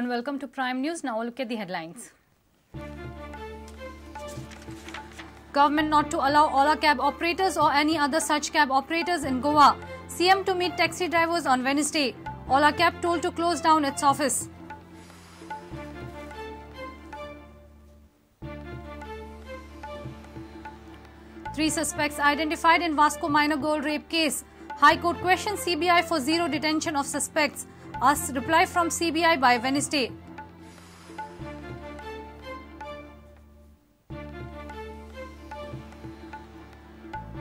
and welcome to Prime News. Now look at the headlines. Government not to allow Ola Cab operators or any other such cab operators in Goa. CM to meet taxi drivers on Wednesday. Ola Cab told to close down its office. Three suspects identified in Vasco minor girl rape case. High Court questions CBI for zero detention of suspects. Asks reply from CBI by Wednesday.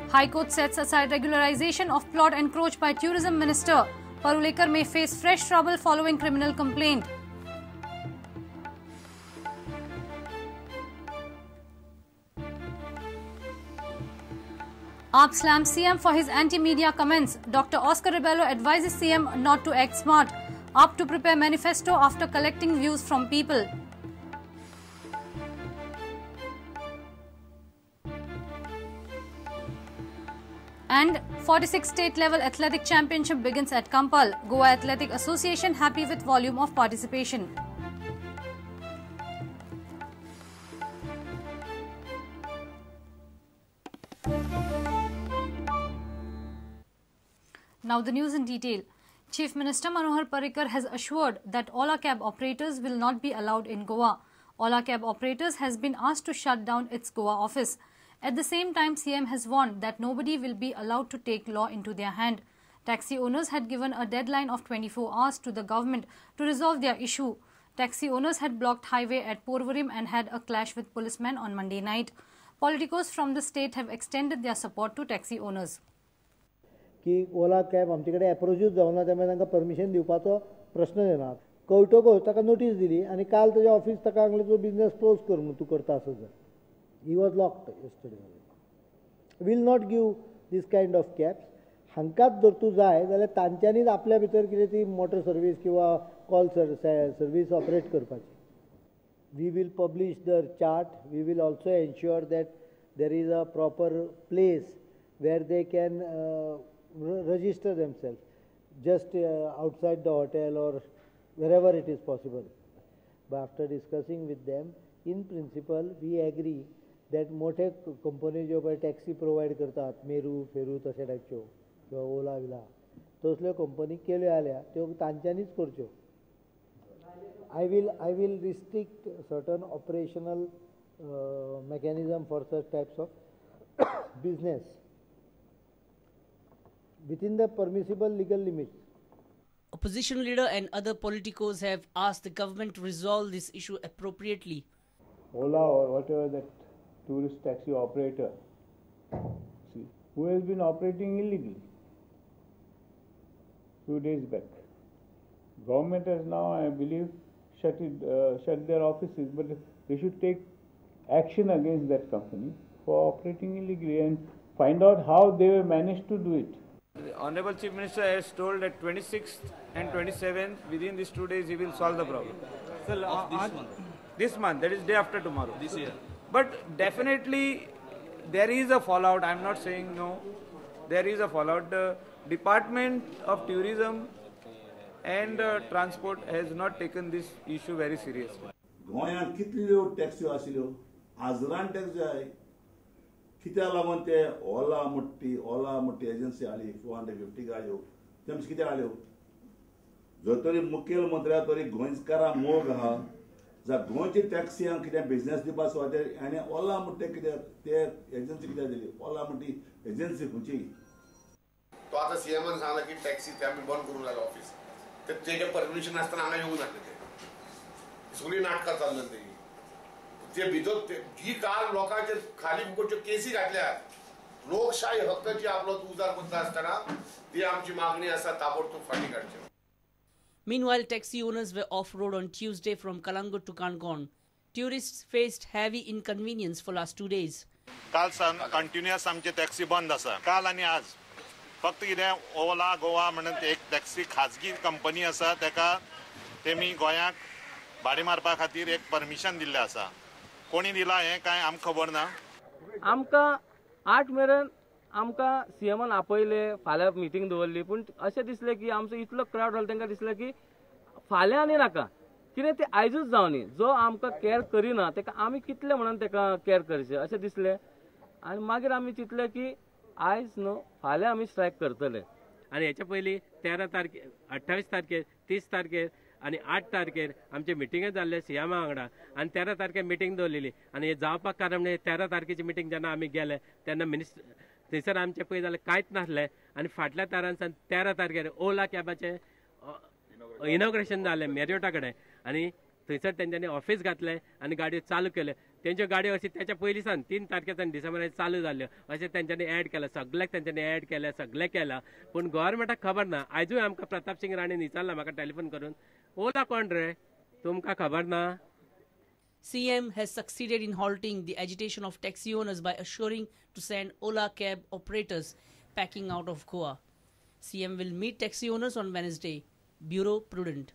High Court sets aside regularization of plot encroached by Tourism Minister. Parrikar may face fresh trouble following criminal complaint. AAP slams CM for his anti-media comments. Dr. Oscar Rebello advises CM not to act smart. AAP to prepare manifesto after collecting views from people. And 46 state-level athletic championship begins at Kampal. Goa Athletic Association happy with volume of participation. Now the news in detail. Chief Minister Manohar Parrikar has assured that Ola Cab operators will not be allowed in Goa. Ola Cab operators has been asked to shut down its Goa office. At the same time, CM has warned that nobody will be allowed to take law into their hand. Taxi owners had given a deadline of 24 hours to the government to resolve their issue. Taxi owners had blocked highway at Porvorim and had a clash with policemen on Monday night. Politicos from the state have extended their support to taxi owners. की ओला cab आमचे कडेन एप्रोचूच जावना त्यामुळे तांकां permission दिवपाचो प्रश्न येना. कोर्टाक ताका नोटीस दिली आनी काल ताजे ऑफिस ताका सांगलें तुजो बिझनेस क्लोज कर म्हणून तूं करता आसत जाल्यार. He was locked yesterday. Will not give this kind of cabs. हांकाच जर तूं जाय जाल्यार तांच्यांनीच आपल्या भितर कितें ती मोटर सर्वीस किंवा कॉल सर्वीस ऑपरेट करपाची. We will publish the chart. We will also ensure that there is a proper place where they can register themselves just outside the hotel or wherever it is possible. But after discussing with them, in principle we agree that मोठे company ज्यो पळय taxi provide करतात, मेरू फेरू तशे टायपच्यो किंवा ओला villa तसल्यो company केल्यो जाल्यार त्यो तांच्यांनीच करच्यो. I will restrict certain operational mechanism for such types of business within the permissible legal limits. Opposition leader and other politicos have asked the government to resolve this issue appropriately. Ola or whatever that tourist taxi operator, see, who has been operating illegally few days back. Government has now, I believe, shut their offices, but they should take action against that company for operating illegally and find out how they managed to do it. The Honorable Chief Minister has told that 26th and 27th, within these 2 days, he will solve the problem. So, this month? This month, that is day after tomorrow. This year? But definitely, there is a fallout. I am not saying no. There is a fallout. The Department of Tourism and Transport has not taken this issue very seriously. गोंयांत कितल्यो taxi आशिल्ल्यो आजरान taxi आय कित्याक लागून ते ओला मोठी agency हाडली 450 गाडयो तेमचे कित्याक हाडल्यो. जर तरी मुखेलमंत्र्या तरी गोंयकारां मोग आहा जाल्यार गोंयची टॅक्सीयांक कितें बिझनेस दिवपाक सुवातेर आनी ओला मोठे कित्याक ते एजन्सी कित्याक दिली. ओला मोठी एजन्सी खंयची. तो आतां सीएमान सांगला की टॅक्सी ते आमी बंद करूंक जाय ऑफिस. तेजे परमिशन नासतना हांगा येवंक नासलें ते. सगळीं नाटकां चालल्यात तेजी. ते भितर जी काल लोकांचे खाली फुकटच्यो केसी घातल्यात. लोकशाही हक्काची आपलो उजार करता आसतना ती आमची मागणी आसा ताबडतोब फाटीं काडची. Meanwhile, taxi owners were off-road on Tuesday from Kalangut to Kangon. Tourists faced heavy inconvenience for last 2 days. काल सान कंटिन्युअस आमचे टॅक्सी बंद आसा. काल आनी आज फक्त कितें ओला गोवा म्हणून एक टॅक्सी खाजगी कंपनी आसा तेका तेमी गोंयांक भाडी मारपा खातीर एक परमिशन दिल्लें आसा. कोणी दिला हें कांय आमकां खबर ना. आमकां 8 मेरेन आमकां सीएमान आपयले फाल्यां मिटींग दवरली पूण अशें दिसलें की आमचो इतलो क्रावड जालो तांकां दिसलें की फाल्यां आनी नाका कितें तें आयजूच जावनी जो आमकां केअर करिना तेका आमी कितले म्हणून तेका केअर करचें अशें दिसलें आनी मागीर आमी चिंतलें की आयज न्हू फाल्यां आमी स्ट्रायक करतले. आणि याच्या पयलीं 13 तारखेर 28 तारखेर 30 तारखेर आणि 8 तारखेर आमचे मिटिंगे जाल्ले सीएमा वांगडा आणि 13 तारखेर मिटींग दवरलेली आणि हे जावपाक कारण म्हणजे 13 तारखेची मिटींग जेन्ना आमी गेले तेन्ना मिनिस्टर थंयसर आमचे पळय जाल्यार कांयच नासलें आणि फाटल्या तारांसान 13 तारखेर ओला कॅबाचें इनॉग्रेशन जालें मेरियोटा कडेन आणि थंयसर तेंच्यांनी ऑफिस घातलें आनी गाडयो चालू केल्यो. तेंच्यो गाडयो अशी त्याच्या पयलींसान 3 तारखेसान डिसेंबराक चालू जाल्यो अशें तेंच्यांनी ऍड केलें. सगळ्याक तेंच्यांनी ऍड केलें, सगळें केलां. पूण गव्हर्मेंटाक खबर ना. आयजूय आमकां प्रताप सिंग राणेन विचारलां म्हाका टेलिफोन करून, ओला कोण रे, तुमकां खबर ना? CM has succeeded in halting the agitation of taxi owners by assuring to send Ola Cab operators packing out of Goa. CM will meet taxi owners on Wednesday. Bureau Prudent.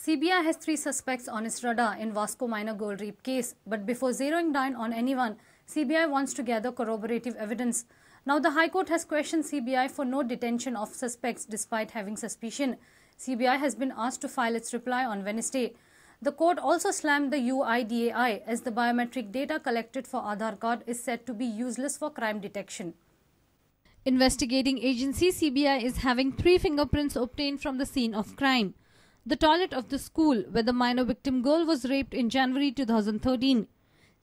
CBI has 3 suspects on its radar in Vasco minor gold rape case, but before zeroing down on anyone, CBI wants to gather corroborative evidence. Now the High Court has questioned CBI for no detention of suspects despite having suspicion. CBI has been asked to file its reply on Wednesday. The court also slammed the UIDAI as the biometric data collected for Aadhaar card is said to be useless for crime detection. Investigating agency CBI is having 3 fingerprints obtained from the scene of crime. The toilet of the school where the minor victim girl was raped in January 2013.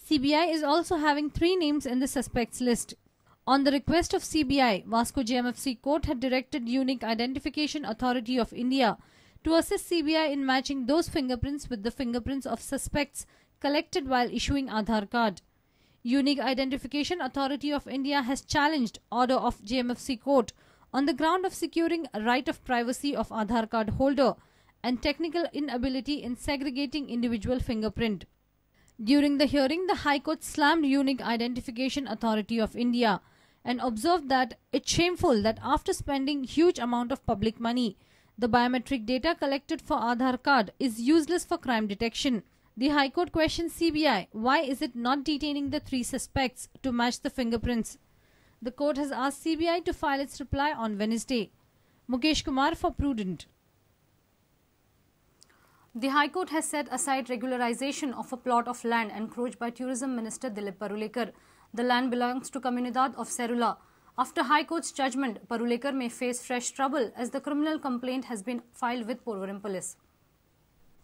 CBI is also having 3 names in the suspects list. On the request of CBI, Vasco JMFC Court had directed Unique Identification Authority of India to assist CBI in matching those fingerprints with the fingerprints of suspects collected while issuing Aadhaar card. Unique Identification Authority of India has challenged order of JMFC Court on the ground of securing a right of privacy of Aadhaar card holder and technical inability in segregating individual fingerprint. During the hearing, the High Court slammed Unique Identification Authority of India and observed that it's shameful that after spending huge amount of public money, the biometric data collected for Aadhaar card is useless for crime detection. The High Court questioned CBI why is it not detaining the 3 suspects to match the fingerprints. The court has asked CBI to file its reply on Wednesday. Mukesh Kumar for Prudent. The High Court has set aside regularization of a plot of land encroached by Tourism Minister Dilip Parulekar. The land belongs to Comunidad of Cerula. After High Court's judgment, Parulekar may face fresh trouble as the criminal complaint has been filed with Porvorim police.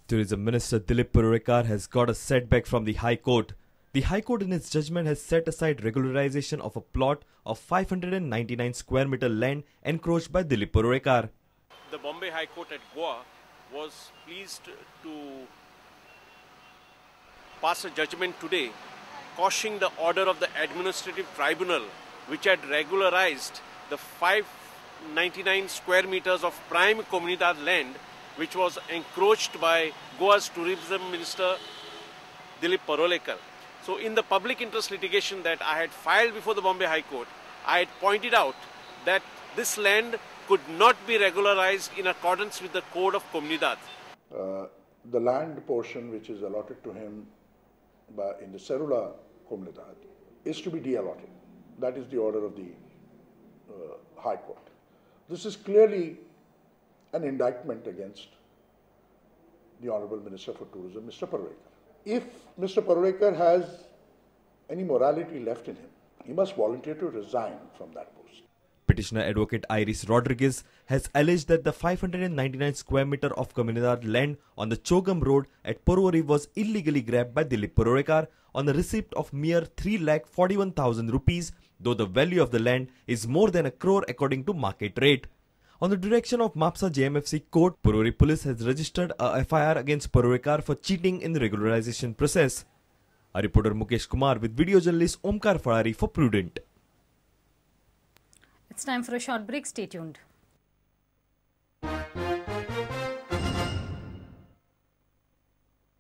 Tourism Minister Dilip Parulekar has got a setback from the High Court. The High Court in its judgment has set aside regularization of a plot of 599 square meter land encroached by Dilip Parulekar. The Bombay High Court at Goa was pleased to pass a judgment today quashing the order of the administrative tribunal which had regularized the 599 square meters of prime Comunidad land which was encroached by Goa's tourism minister Dilip Parulekar. So in the public interest litigation that I had filed before the Bombay High Court, I had pointed out that this land could not be regularized in accordance with the code of Comunidad. The land portion which is allotted to him in the Cerula Comunidad is to be de-allotted. That is the order of the High Court. This is clearly an indictment against the Honourable Minister for Tourism, Mr. Parrikar. If Mr. Parrikar has any morality left in him, he must volunteer to resign from that post. Petitioner Advocate Iris Rodriguez has alleged that the 599 square meter of Comunidad land on the Chogam Road at Porvorim was illegally grabbed by Dilip Parrikar on the receipt of mere 3,41,000 rupees, though the value of the land is more than 1 crore according to market rate. On the direction of Mapsa JMFC Court, Porvorim police has registered a FIR against Parrikar for cheating in the regularization process. A reporter Mukesh Kumar with video journalist Omkar Falari for Prudent. It's time for a short break. Stay tuned.